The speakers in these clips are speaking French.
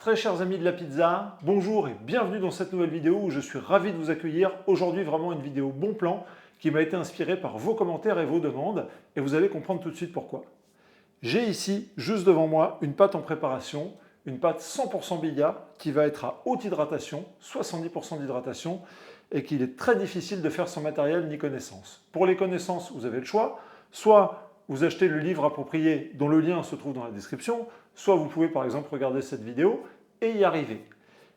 Très chers amis de la pizza, bonjour et bienvenue dans cette nouvelle vidéo où je suis ravi de vous accueillir. Aujourd'hui vraiment une vidéo bon plan qui m'a été inspirée par vos commentaires et vos demandes et vous allez comprendre tout de suite pourquoi. J'ai ici, juste devant moi, une pâte en préparation, une pâte 100% Bigga qui va être à haute hydratation, 70% d'hydratation et qu'il est très difficile de faire sans matériel ni connaissance. Pour les connaissances, vous avez le choix, soit vous achetez le livre approprié dont le lien se trouve dans la description, soit vous pouvez par exemple regarder cette vidéo et y arriver.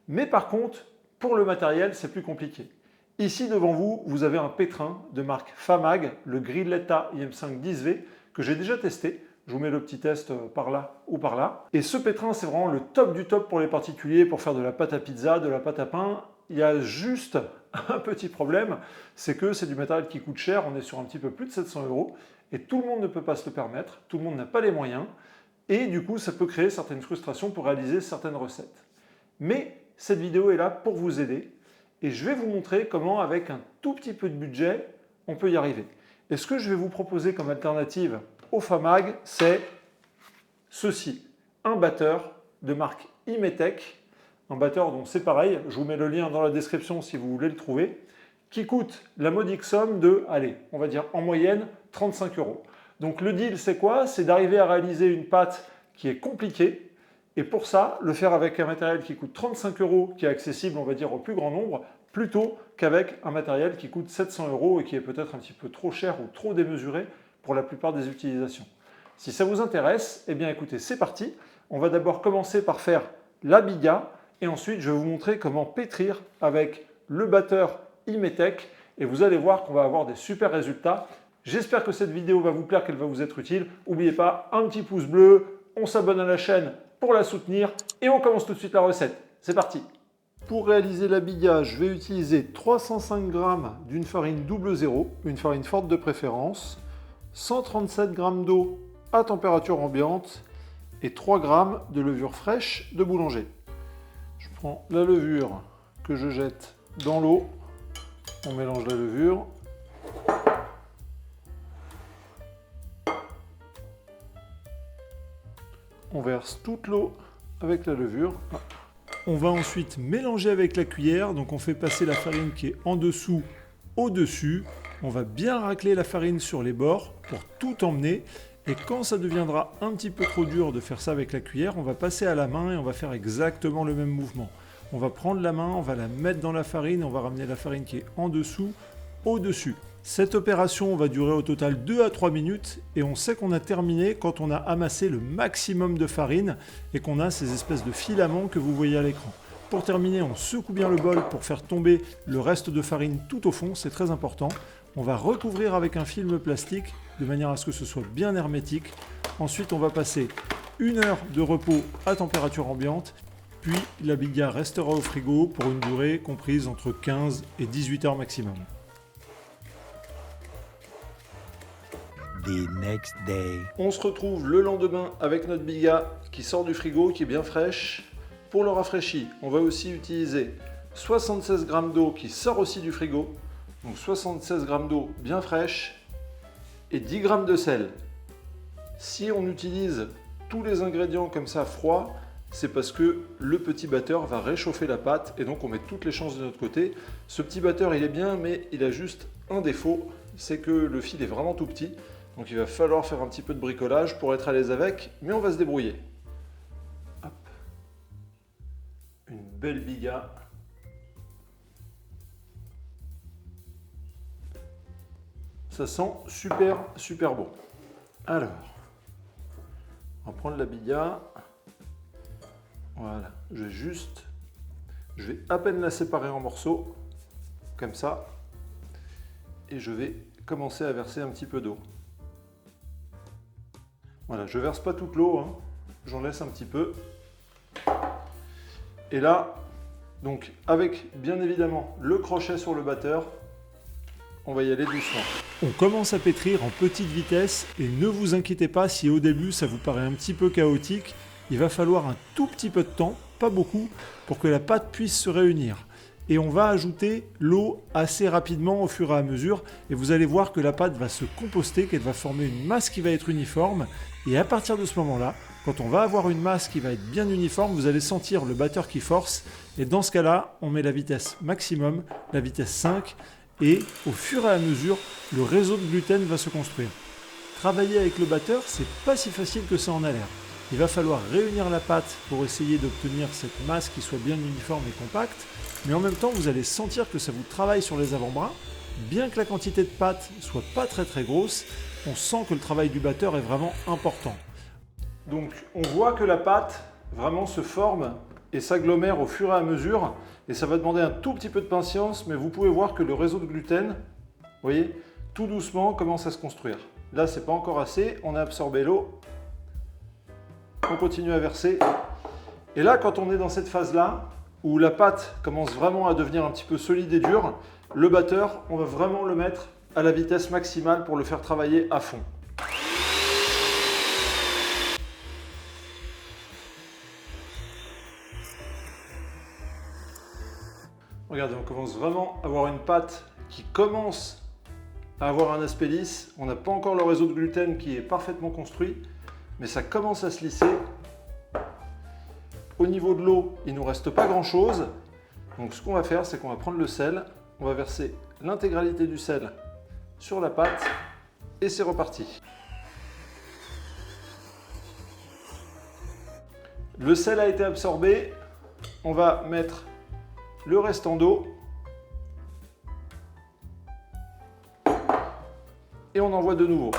Mais par contre, pour le matériel, c'est plus compliqué. Ici devant vous, vous avez un pétrin de marque Famag, le Grilletta IM5 10V, que j'ai déjà testé. Je vous mets le petit test par là ou par là. Et ce pétrin, c'est vraiment le top du top pour les particuliers, pour faire de la pâte à pizza, de la pâte à pain. Il y a juste un petit problème, c'est que c'est du matériel qui coûte cher, on est sur un petit peu plus de 700 €, et tout le monde ne peut pas se le permettre, tout le monde n'a pas les moyens, et du coup ça peut créer certaines frustrations pour réaliser certaines recettes. Mais cette vidéo est là pour vous aider, et je vais vous montrer comment avec un tout petit peu de budget, on peut y arriver. Et ce que je vais vous proposer comme alternative au Famag, c'est ceci, un batteur de marque Imetec, un batteur dont c'est pareil, je vous mets le lien dans la description si vous voulez le trouver, qui coûte la modique somme de, allez, on va dire en moyenne, 35 €. Donc le deal c'est quoi? C'est d'arriver à réaliser une pâte qui est compliquée, et pour ça, le faire avec un matériel qui coûte 35 €, qui est accessible, on va dire, au plus grand nombre, plutôt qu'avec un matériel qui coûte 700 € et qui est peut-être un petit peu trop cher ou trop démesuré pour la plupart des utilisations. Si ça vous intéresse, eh bien écoutez, c'est parti. On va d'abord commencer par faire la Bigga, et ensuite je vais vous montrer comment pétrir avec le batteur Imetec, et vous allez voir qu'on va avoir des super résultats. J'espère que cette vidéo va vous plaire, qu'elle va vous être utile. N'oubliez pas, un petit pouce bleu, on s'abonne à la chaîne pour la soutenir, et on commence tout de suite la recette. C'est parti! Pour réaliser la Bigga, je vais utiliser 305 g d'une farine double zéro, une farine forte de préférence, 137 g d'eau à température ambiante et 3 g de levure fraîche de boulanger. Je prends la levure que je jette dans l'eau, on mélange la levure. On verse toute l'eau avec la levure. On va ensuite mélanger avec la cuillère, donc on fait passer la farine qui est en dessous au-dessus. On va bien racler la farine sur les bords pour tout emmener. Et quand ça deviendra un petit peu trop dur de faire ça avec la cuillère, on va passer à la main et on va faire exactement le même mouvement. On va prendre la main, on va la mettre dans la farine, on va ramener la farine qui est en dessous au-dessus. Cette opération va durer au total 2 à 3 minutes et on sait qu'on a terminé quand on a amassé le maximum de farine et qu'on a ces espèces de filaments que vous voyez à l'écran. Pour terminer, on secoue bien le bol pour faire tomber le reste de farine tout au fond, c'est très important. On va recouvrir avec un film plastique de manière à ce que ce soit bien hermétique. Ensuite, on va passer 1 heure de repos à température ambiante, puis la Bigga restera au frigo pour une durée comprise entre 15 et 18 heures maximum. The next day. On se retrouve le lendemain avec notre Bigga qui sort du frigo, qui est bien fraîche. Pour le rafraîchi, on va aussi utiliser 76 g d'eau qui sort aussi du frigo. Donc 76 g d'eau bien fraîche et 10 g de sel. Si on utilise tous les ingrédients comme ça froids, c'est parce que le petit batteur va réchauffer la pâte et donc on met toutes les chances de notre côté. Ce petit batteur il est bien, mais il a juste un défaut, c'est que le fil est vraiment tout petit. Donc il va falloir faire un petit peu de bricolage pour être à l'aise avec, mais on va se débrouiller. Hop. Une belle Bigga. Ça sent super super bon. Alors, on va prendre la Bigga. Voilà, je vais à peine la séparer en morceaux, comme ça, et je vais commencer à verser un petit peu d'eau. Voilà, je verse pas toute l'eau, hein. J'en laisse un petit peu. Et là, donc avec bien évidemment le crochet sur le batteur, on va y aller doucement. On commence à pétrir en petite vitesse et ne vous inquiétez pas si au début ça vous paraît un petit peu chaotique. Il va falloir un tout petit peu de temps, pas beaucoup, pour que la pâte puisse se réunir. Et on va ajouter l'eau assez rapidement au fur et à mesure. Et vous allez voir que la pâte va se composter, qu'elle va former une masse qui va être uniforme. Et à partir de ce moment-là, quand on va avoir une masse qui va être bien uniforme, vous allez sentir le batteur qui force. Et dans ce cas-là, on met la vitesse maximum, la vitesse 5. Et au fur et à mesure, le réseau de gluten va se construire. Travailler avec le batteur, c'est pas si facile que ça en a l'air. Il va falloir réunir la pâte pour essayer d'obtenir cette masse qui soit bien uniforme et compacte. Mais en même temps, vous allez sentir que ça vous travaille sur les avant-bras. Bien que la quantité de pâte soit pas très grosse, on sent que le travail du batteur est vraiment important. Donc on voit que la pâte vraiment se forme et s'agglomère au fur et à mesure. Et ça va demander un tout petit peu de patience, mais vous pouvez voir que le réseau de gluten, vous voyez, tout doucement commence à se construire. Là, c'est pas encore assez, on a absorbé l'eau. On continue à verser. Et là, quand on est dans cette phase-là, où la pâte commence vraiment à devenir un petit peu solide et dure, le batteur, on va vraiment le mettre à la vitesse maximale pour le faire travailler à fond. Regardez, on commence vraiment à avoir une pâte qui commence à avoir un aspect lisse. On n'a pas encore le réseau de gluten qui est parfaitement construit, mais ça commence à se lisser. Au niveau de l'eau, il ne nous reste pas grand-chose. Donc ce qu'on va faire, c'est qu'on va prendre le sel, on va verser l'intégralité du sel sur la pâte et c'est reparti. Le sel a été absorbé, on va mettre le restant d'eau et on envoie de nouveau.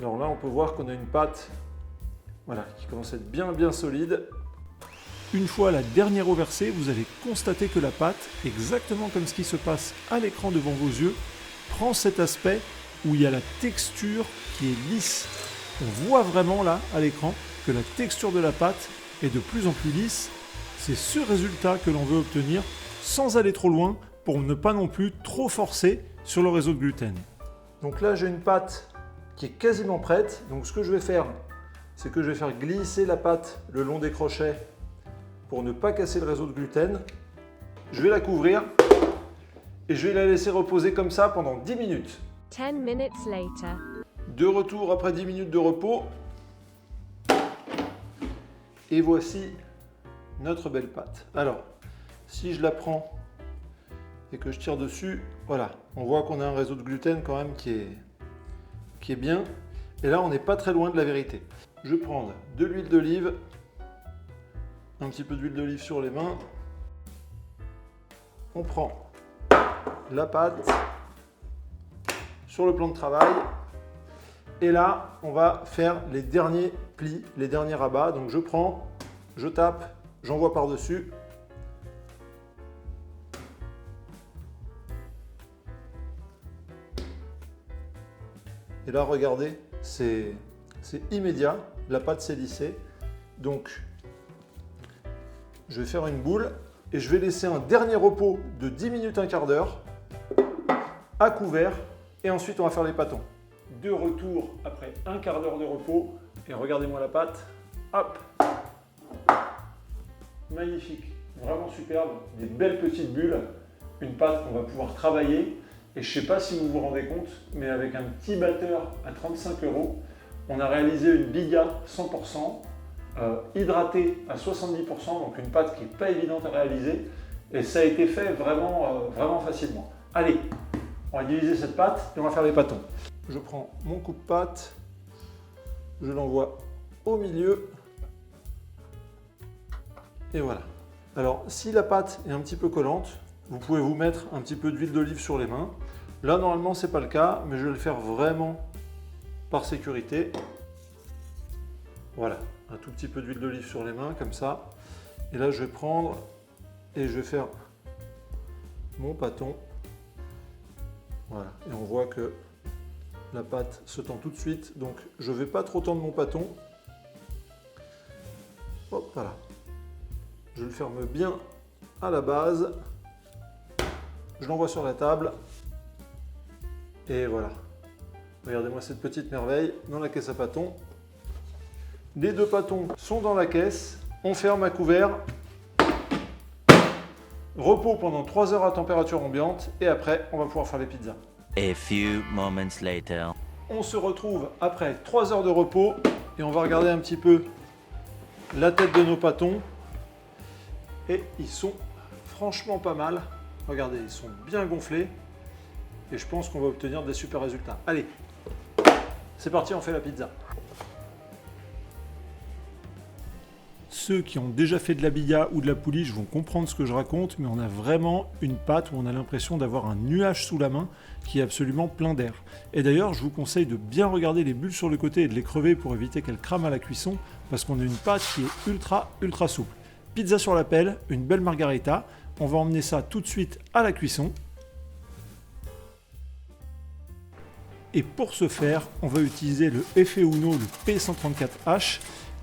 Alors là, on peut voir qu'on a une pâte qui commence à être bien solide. Une fois la dernière eau versée, vous allez constater que la pâte, exactement comme ce qui se passe à l'écran devant vos yeux, prend cet aspect où il y a la texture qui est lisse. On voit vraiment là, à l'écran, que la texture de la pâte est de plus en plus lisse. C'est ce résultat que l'on veut obtenir sans aller trop loin pour ne pas non plus trop forcer sur le réseau de gluten. Donc là, j'ai une pâte qui est quasiment prête. Donc ce que je vais faire, c'est que je vais faire glisser la pâte le long des crochets pour ne pas casser le réseau de gluten. Je vais la couvrir et je vais la laisser reposer comme ça pendant 10 minutes. 10 minutes later. De retour après 10 minutes de repos. Et voici notre belle pâte. Alors, si je la prends et que je tire dessus, voilà, on voit qu'on a un réseau de gluten quand même qui est bien. Et là, on n'est pas très loin de la vérité. Je vais prendre de l'huile d'olive, un petit peu d'huile d'olive sur les mains. On prend la pâte sur le plan de travail. Et là, on va faire les derniers plis, les derniers rabats. Donc je prends, je tape, j'envoie par-dessus. Et là, regardez, c'est immédiat, la pâte s'est lissée. Donc, je vais faire une boule et je vais laisser un dernier repos de 10 minutes, un quart d'heure à couvert. Et ensuite, on va faire les pâtons. De retour après un quart d'heure de repos. Et regardez-moi la pâte. Hop! Magnifique, vraiment superbe, des belles petites bulles. Une pâte qu'on va pouvoir travailler. Et je ne sais pas si vous vous rendez compte, mais avec un petit batteur à 35 €, on a réalisé une biga 100%, hydratée à 70%, donc une pâte qui n'est pas évidente à réaliser. Et ça a été fait vraiment facilement. Allez, on va diviser cette pâte et on va faire les pâtons. Je prends mon coupe-pâte, je l'envoie au milieu. Et voilà. Alors, si la pâte est un petit peu collante, vous pouvez vous mettre un petit peu d'huile d'olive sur les mains. Là, normalement, ce n'est pas le cas, mais je vais le faire vraiment par sécurité. Voilà, un tout petit peu d'huile d'olive sur les mains, comme ça. Et là, je vais prendre et je vais faire mon pâton. Voilà, et on voit que la pâte se tend tout de suite. Donc, je ne vais pas trop tendre mon pâton. Hop, voilà. Je le ferme bien à la base. Je l'envoie sur la table. Et voilà. Regardez-moi cette petite merveille dans la caisse à pâtons. Les deux pâtons sont dans la caisse. On ferme à couvert. Repos pendant 3 heures à température ambiante. Et après, on va pouvoir faire les pizzas. A few moments later. On se retrouve après 3 heures de repos et on va regarder un petit peu la tête de nos pâtons. Et ils sont franchement pas mal. Regardez, ils sont bien gonflés et je pense qu'on va obtenir des super résultats. Allez, c'est parti, on fait la pizza. Ceux qui ont déjà fait de la billa ou de la pouliche vont comprendre ce que je raconte, mais on a vraiment une pâte où on a l'impression d'avoir un nuage sous la main qui est absolument plein d'air. Et d'ailleurs, je vous conseille de bien regarder les bulles sur le côté et de les crever pour éviter qu'elles crament à la cuisson, parce qu'on a une pâte qui est ultra souple. Pizza sur la pelle, une belle margarita. On va emmener ça tout de suite à la cuisson. Et pour ce faire, on va utiliser le Effet Uno, le P134H.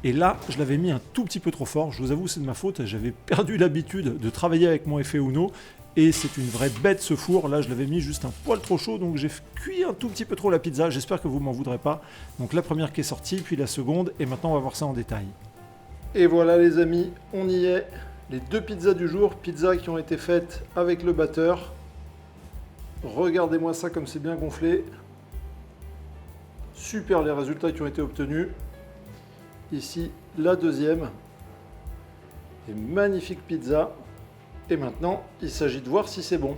Et là, je l'avais mis un tout petit peu trop fort. Je vous avoue, c'est de ma faute. J'avais perdu l'habitude de travailler avec mon Effet Uno. Et c'est une vraie bête ce four. Là, je l'avais mis juste un poil trop chaud. Donc j'ai cuit un tout petit peu trop la pizza. J'espère que vous ne m'en voudrez pas. Donc la première qui est sortie, puis la seconde. Et maintenant, on va voir ça en détail. Et voilà les amis, on y est. Les 2 pizzas du jour. Pizzas qui ont été faites avec le batteur. Regardez-moi ça comme c'est bien gonflé. Super les résultats qui ont été obtenus. Ici, la deuxième. Des magnifiques pizzas. Et maintenant, il s'agit de voir si c'est bon.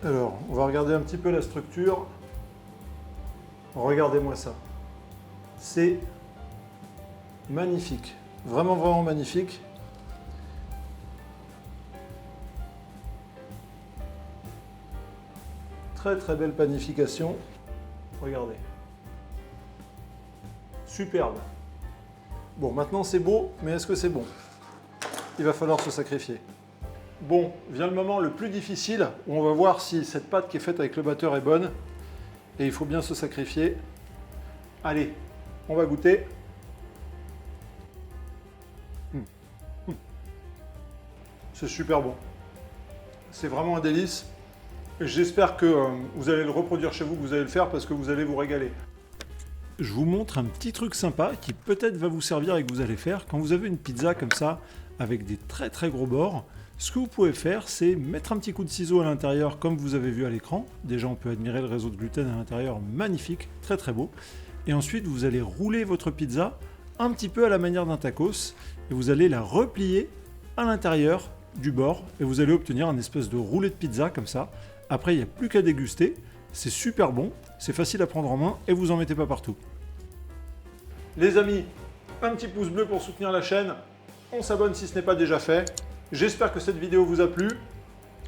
Alors, on va regarder un petit peu la structure. Regardez-moi ça. C'est magnifique. Vraiment magnifique. Très belle panification. Regardez. Superbe. Bon, maintenant c'est beau, mais est-ce que c'est bon? Il va falloir se sacrifier. Bon, vient le moment le plus difficile, où on va voir si cette pâte qui est faite avec le batteur est bonne. Et il faut bien se sacrifier. Allez, on va goûter. C'est super bon. C'est vraiment un délice. J'espère que vous allez le reproduire chez vous, que vous allez le faire parce que vous allez vous régaler. Je vous montre un petit truc sympa qui peut-être va vous servir et que vous allez faire. Quand vous avez une pizza comme ça, avec des très gros bords, ce que vous pouvez faire, c'est mettre un petit coup de ciseau à l'intérieur comme vous avez vu à l'écran. Déjà, on peut admirer le réseau de gluten à l'intérieur, magnifique, très beau. Et ensuite, vous allez rouler votre pizza un petit peu à la manière d'un tacos et vous allez la replier à l'intérieur du bord et vous allez obtenir un espèce de roulé de pizza comme ça. Après, il n'y a plus qu'à déguster. C'est super bon, c'est facile à prendre en main et vous en mettez pas partout. Les amis, un petit pouce bleu pour soutenir la chaîne. On s'abonne si ce n'est pas déjà fait. J'espère que cette vidéo vous a plu.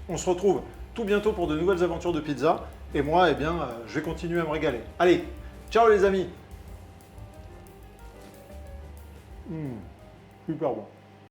On se retrouve tout bientôt pour de nouvelles aventures de pizza. Et moi, eh bien, je vais continuer à me régaler. Allez, ciao les amis. Super bon.